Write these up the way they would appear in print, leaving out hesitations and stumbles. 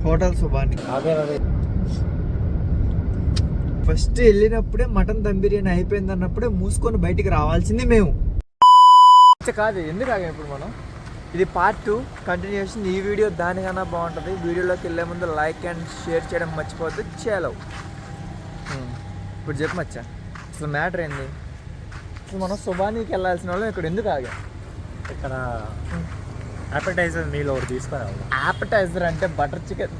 Hotel Subani. అదే first వెళ్ళినప్పుడే mutton dum biryani అయిపోయింది అన్నప్పుడే మూసుకొని బయటికి రావాల్సింది మేము. కాదు ఎందుకు ఆగా ఇప్పుడు మనం ఇది పార్ట్ 2 కంటిన్యూషన్. ఈ వీడియో దానికన్నా బాగుంటుంది. వీడియోలోకి వెళ్ళే ముందు లైక్ అండ్ షేర్ చేయడం మర్చిపోవద్దు. చేలో ఇప్పుడు చెప్పు మచ్చా, అసలు మ్యాటర్ ఏంది? అసలు మనం సుబానీకి వెళ్ళాల్సిన వాళ్ళం ఇక్కడ ఎందుకు ఆగా? ఇక్కడ యాపటైజర్ మీల్ ఒకటి తీసుకురావాలి. యాపటైజర్ అంటే బటర్ చికెన్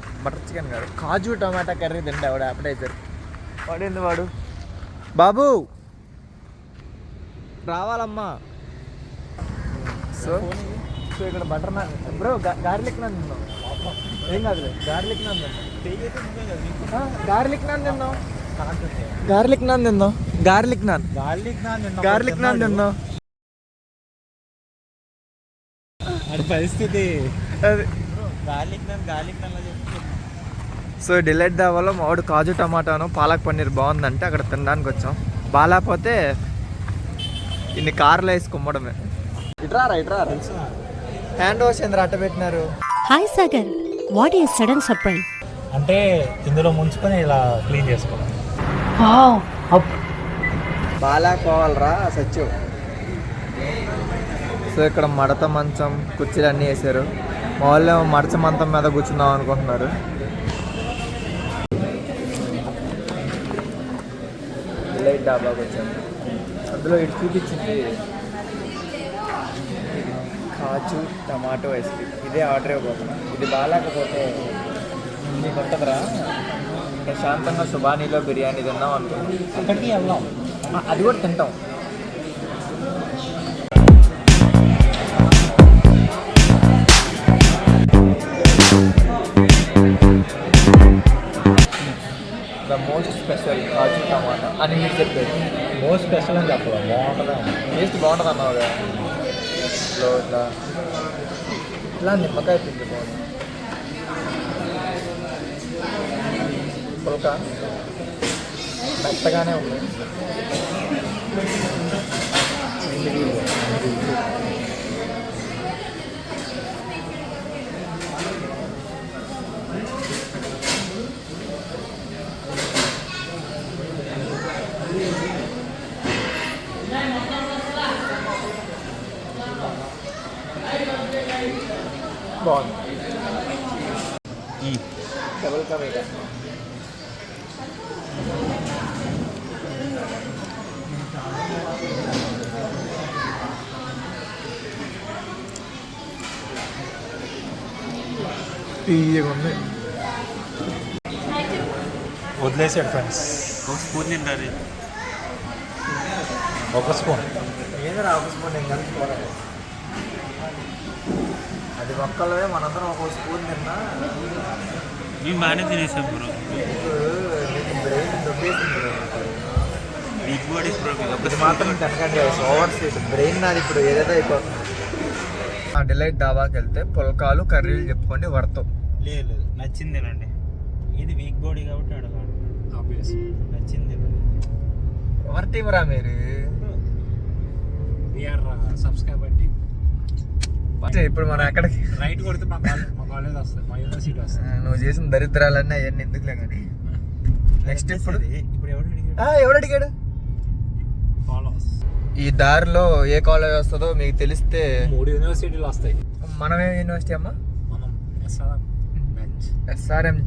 కాదు, కాజు టమాటా కర్రీ తింటే వాడు యాపటైజర్. వాడేంది వాడు? బాబు రావాలమ్మా. సో ఇక్కడ butter non bro, garlic non తిన్నాం. ఏం కాదులే, గార్లిక్ నాన్ తిన్నాం. గార్లిక్ నాన్ తిన్నాం. గార్లిక్ నాన్ తిన్నాం. పరిస్థితి అది. సో డిలైట్ దావాలో మావాడు కాజు టమాటాను పాలక్ పన్నీర్ బాగుందంటే అక్కడ తినడానికి వచ్చాం. బాగాలేకపోతే ఇన్ని కార్లో వేసి కుమ్మడమే. ఇట్రా తెలుసు హ్యాండ్ వాష్ ఎందుకు అట్ట పెట్టినారు? Hi Sagar, what is sudden surprise? అంటే ఇందులో ముంచుకొని ఇలా క్లీన్ చేసుకోవాలి. బాగాలేకపోవాలరా సత్యం. సో ఇక్కడ మడత మంచం కుర్చీలు అన్నీ వేసారు. మా వాళ్ళు మడచ మంచం మీద కూర్చుందాం అనుకుంటున్నారు. డిలైట్ డాబాకి వచ్చాము. అందులో ఇటు చూపించింది కాజు టమాటో ఐస్ క్రీమ్. ఇదే ఆర్డర్ ఇవ్వబోతున్నా. ఇది బాగాలేకపోతే నీకు ఉంటుందిరా, ప్రశాంతంగా సుబానీలో బిర్యానీ తిన్నాం అనుకున్నాం. అక్కడికి వెళ్దాం, అది కూడా తింటాం. ద మోస్ట్ స్పెషల్ కాజు టమాటా అని మీరు చెప్పేది. మోస్ట్ స్పెషల్ అని చెప్పాలి. బాగుంటుందా? టేస్ట్ బాగుంటుంది అన్నావు కదా. ఇట్లా నిమ్మకాయ పిండి బాగుంది. పుల్క మెత్తగానే ఉంది. బాగుంది. డబుల్ కా మీటా తీయగా ఉంది. వదిలేసాడు ఫ్రెండ్స్. ఒక స్పూన్ తింటారు. ఒక స్పూన్ ఏదైనా ఒక స్పూన్ నేను కలుపుకోవాలి. అది ఒక్కలవే మనందరం ఒక స్పూన్ తిన్నా మేము బాగానే తినేసాం బ్రో. బ్రెయిన్ దొబ్బేసింది. Big bodies bro. ఇది మాత్రం తినకండి, ఓవర్ స్వీట్ బ్రెయిన్ నాది ఇప్పుడు ఏదైతే అయిపోతుంది. ఆ డిలైట్ డాబాకి వెళ్తే పుల్కాలు కర్రీలు చెప్పుకోండి వర్తం. లేదు నచ్చింది తినండి. ఇది వీక్ బాడీ కాబట్టి అడగాలి. ఆబ్వియస్ నచ్చింది ఎవరి టీం రా మీరు? Subscriber team. ఇప్పుడు మనం ఎక్కడికి రైట్ కొడితే మా కాలేజ్ వస్తుంది, మా యూనివర్సిటీ వస్తుంది. నువ్వు చేసిన దరిద్రాలన్నీ అవన్నీ ఎందుకులే కానీ. నెక్స్ట్ ఇప్పుడు ఎవడు అడిగాడు? ఈ దారిలో ఏ కాలేజ్ వస్తుందో మీకు తెలిస్తే 3 యూనివర్సిటీలు వస్తాయి. మనమే యూనివర్సిటీ అమ్మా? మనం ఎస్ఆర్ఎం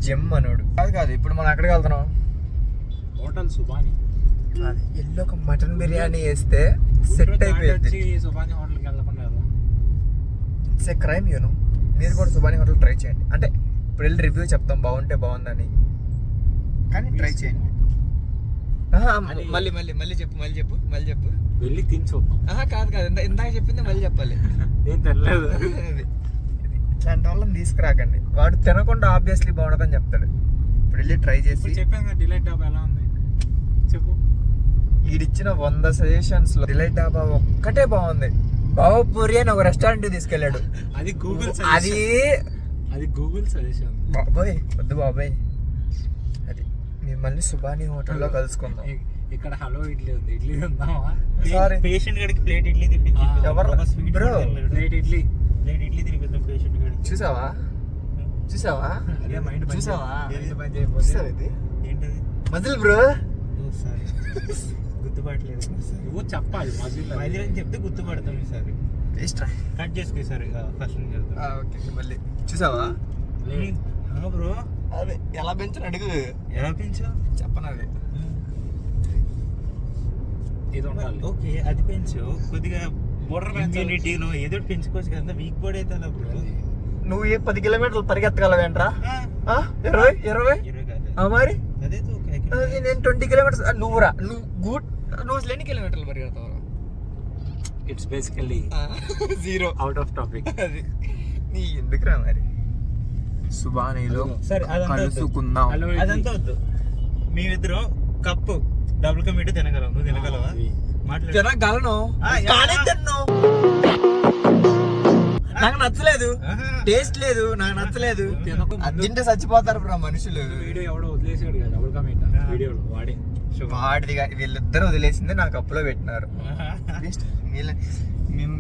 జిమ్ అనోడు కాదు. ఇప్పుడు మనం ఎక్కడికి వెళ్తున్నాం? హోటల్ సుబాని. అది ఎల్లో ఒక మటన్ బిర్యానీ వేస్తే సెట్ అయిపోయింది. సుబాని హోటల్కి వెళ్ళకుండా ఇట్స్ ఏ క్రైమ్ యూనో. మీరు కూడా సుబాని హోటల్ ట్రై చేయండి. అంటే ఇప్పుడు వెళ్ళి రివ్యూ చెప్తాం బాగుంటే బాగుందని, కానీ ట్రై చేయండి. మళ్ళీ చెప్పు వెళ్ళి తిని చూద్దాం. కాదు ఇందాక చెప్పింది మళ్ళీ చెప్పాలి. ఏం తెలియదు. ఇట్లాంటి వాళ్ళని తీసుకురాకండి. వాడు తినకుండా ఆబ్వియస్లీ బాగుంటుందని చెప్తాడు. ఇప్పుడు వెళ్ళి ట్రై చేసి చెప్పాను. డిలైట్ డాబా ఎలా ఉంది చెప్పు. ఈడిచ్చిన 100 సజెషన్స్ లో డిలైట్ డాబా ఒక్కటే బాగుంది. బాబుపూరి అని ఒక రెస్టారెంట్ తీసుకెళ్ళాడు. అది గూగుల్ సజెషన్. బాబాయ్ వద్దు బాబాయ్, అది మిమ్మల్ని సుబాని హోటల్లో కలుసుకుందాం. ఇక్కడ హలో ఇడ్లీ ఉంది, ఇడ్లీ ఉందామా? సారీ పేషెంట్ గడికి ప్లేట్ ఇడ్లీ తినిపించింది. ఎవరు బ్రో? ప్లేట్ ఇడ్లీ తినిపిద్దాం పేషెంట్ గడికి. చూసావా చూసావా అదే మైండ్ చూసావా ఏంటది మజిల్ బ్రో. సారీ గుర్తుపట్టలేదు నువ్వు చెప్పాలి మధ్యలో చెప్తే గుర్తుపడతాం ఈసారి. వేస్ట్ రా. కట్ చేసుకో ఈసారి ఫస్ట్ నుంచి వెళ్తాం. ఓకే మళ్ళీ చూసావా బ్రో అదే ఎలా పెంచని అడుగు. ఎలా పెంచావు చెప్పను అది. ఇది ఉండాలి. ఓకే అది పెంచు కొద్దిగా ఇమ్యూనిటీలో ఏదో ఒకటి పెంచుకోవచ్చు కదా. వీక్ బాడీ అయితే అలా బ్రో. నువ్వు 10 కిలోమీటర్లు పరిగెత్తగలవేంట్రా? 20 20 కాదు మరి అదే అది నేను 20 కిలోమీటర్స్. నువ్వురా నువ్వు అసలు ఎన్ని కిలోమీటర్లు పరిగెడతావు? It's basically 0 out of topic. అది నీ ఎందుకురా మరి. సుబానీలో సరే అదంతా కలుసుకుందాం. అదంతా వద్దు. మేమిద్దరం కప్పు డబుల్ కా మీటర్ తినగలం. నువ్వు తినగలవా? మాట్లాడు. తినగలను కానీ తిన్ను. నాకు నచ్చలేదు, టేస్ట్ లేదు, నాకు నచ్చలేదు. అది తింటే చచ్చిపోతారు బ్రో మనుషులు. వీడియో ఎవడో వదిలేసాడు కదా డబుల్ కామెంట్ వీడియోలో వాడే. వాడిదిగా వీళ్ళిద్దరు వదిలేసింది నాకు అప్పులో పెట్టినారు. వేస్ట్.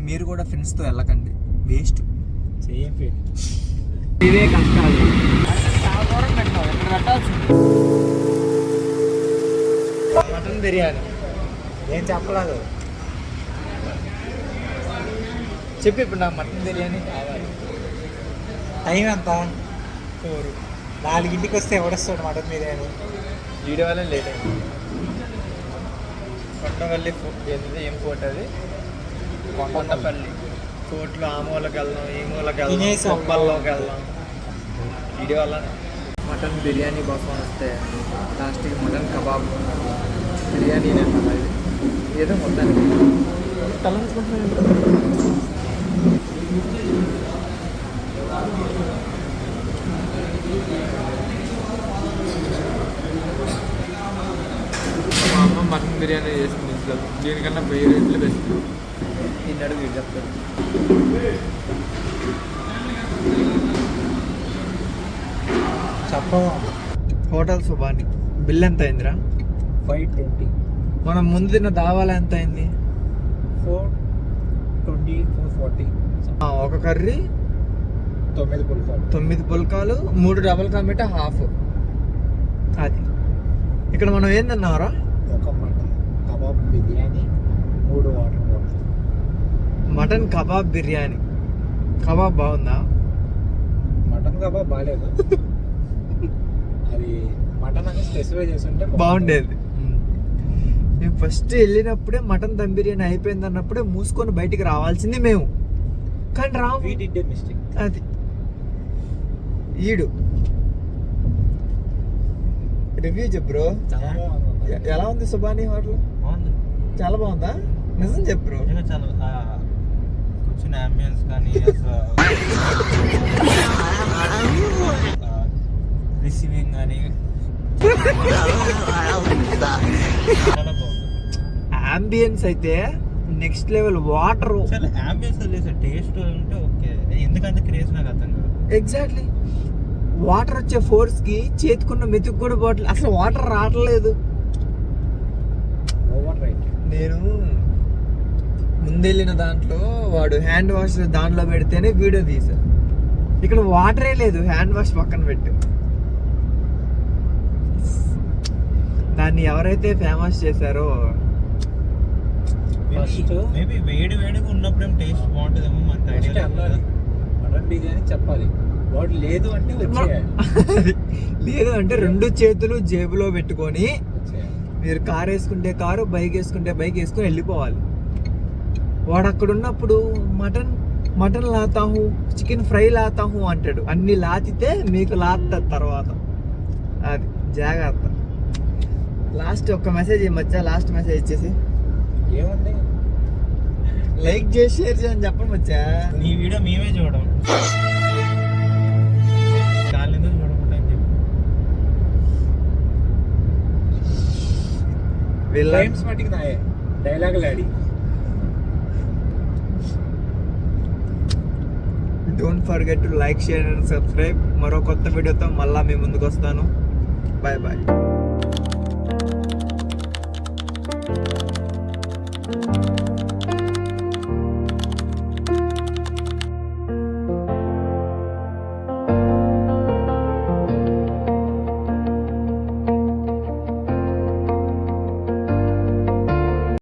మీరు కూడా ఫ్రెండ్స్ తో వెళ్ళకండి, వేస్ట్. Same feel. ఇవే కష్టాలు. చాలా దూరం పెట్టావు, ఇక్కడ పెట్టాల్సింది. మటన్ బిర్యానీ ఏం చెప్పలేదు. చెప్పి ఇప్పుడు నాకు మటన్ బిర్యానీ కావాలి. టైం ఎంత? 4. 4ంటికి వస్తే ఎవడొస్తాడు మటన్ బిర్యానీ? వీడియో వల్ల లేట్ అయింది. కొండపల్లి ఏం ఫోర్ట్ అది? కొండపల్లి ఫోర్ట్లో ఆ మూలకి వెళ్దాం, ఈ మూలకి వెళ్దాం, తినేసి కొప్పల్లోకి వెళ్దాం. వీడియో వల్ల మటన్ బిర్యానీ కోసం వస్తే లాస్ట్కి మటన్ కబాబ్ బిర్యానీ ఏదో మొత్తానికి తలంచుకుంటున్నాను. మా అమ్మ మటన్ బిర్యానీ చేసింది ఇంట్లో. దీనికన్నా 1000 రెట్లు బెస్ట్. దీన్ని అడుగు వీడు చెప్తాడు. చెప్పవా? హోటల్ సుబాని బిల్ ఎంత అయిందిరా? 520. మనం ముందు తిన్న దావాలా ఎంత అయింది? 420, 440. ఒక కర్రీ 9 పుల్కాలు. 9 పుల్కాలు, 3 డబల్ కా మీఠా హాఫ్. అది ఇక్కడ మనం ఏం తిన్నావరా? ఒక mutton kebab biryani, 3 water bottle. Mutton kebab biryani. Kebab బాగుందా? మటన్ కబాబ్ బాగాలేదు. అది మటన్ అని స్పెసిఫై చేస్తుంటే బాగుండేది. మేము ఫస్ట్ వెళ్ళినప్పుడే మటన్ దమ్ బిర్యానీ అయిపోయింది అన్నప్పుడే మూసుకొని బయటికి రావాల్సింది మేము, కానీ రాము. We did a mistake. అది ఈడు రివ్యూ చెప్పు. చాలా బాగుంది. ఎలా ఉంది సుబానీ హోటల్? బాగుంది. చాలా బాగుందా? నిజం చెప్పు. నిజంగా చాలా కూర్చున్న అంబియన్స్ కానీ రిసీవింగ్ కానీ చాలా బాగుంది. అంబియన్స్ అయితే నెక్స్ట్ లెవెల్. వాటర్ చాలా అంబియన్స్ లేదు, టేస్ట్ ఉంటే ఓకే. ఎందుకంత క్రేజ్ నాకు అర్థం కాదు. ఎగ్జాక్ట్లీ. వాటర్ వచ్చే ఫోర్స్ కి చేతుకున్న మెతుకు కూడా బాటిల్ అసలు వాటర్ రావట్లేదు. Over right. నేను ముందెళ్ళిన దాంట్లో వాడు హ్యాండ్ వాష్ దాంట్లో పెడితేనే వీడియో తీసా. ఇక్కడ వాటరే లేదు, హ్యాండ్ వాష్ పక్కన పెట్టు. దాన్ని ఎవరైతే ఫేమస్ చేశారో మేబీ వేడి వేడిగా ఉన్నప్పుడేం టేస్ట్ బాగుంటుందేమో మన ఫస్ట్ అన్నాలి మటన్ బిర్యానీ చెప్పాలి. వాడు లేదు అంటే వచ్చేయాలి. లేదు అంటే 2 చేతులు జేబులో పెట్టుకొని మీరు కార్ వేసుకుంటే కారు, బైక్ వేసుకుంటే బైక్ వేసుకొని వెళ్ళిపోవాలి. వాడు అక్కడ ఉన్నప్పుడు మటన్ లాతాహు, చికెన్ ఫ్రై లాతాహు అంటాడు. అన్ని లాతితే మీకు లాత తర్వాత. అది జాగ్రత్త. లాస్ట్ ఒక్క మెసేజ్ ఇవ్వచ్చా? లాస్ట్ మెసేజ్ ఇచ్చేసి ఏముంది, లైక్ చేసి షేర్ చేయని చెప్పండి వచ్చా. నీ వీడియో మేమే చూడం, చాలా ఎందుకు చూడకుండా అని చెప్పి. ఫ్రేమ్స్ మట్టికి నాయే డైలాగులు ఆడి. Don't forget to like, share and subscribe. మరో కొత్త వీడియోతో మళ్ళా మీ ముందుకు వస్తాను. Bye bye.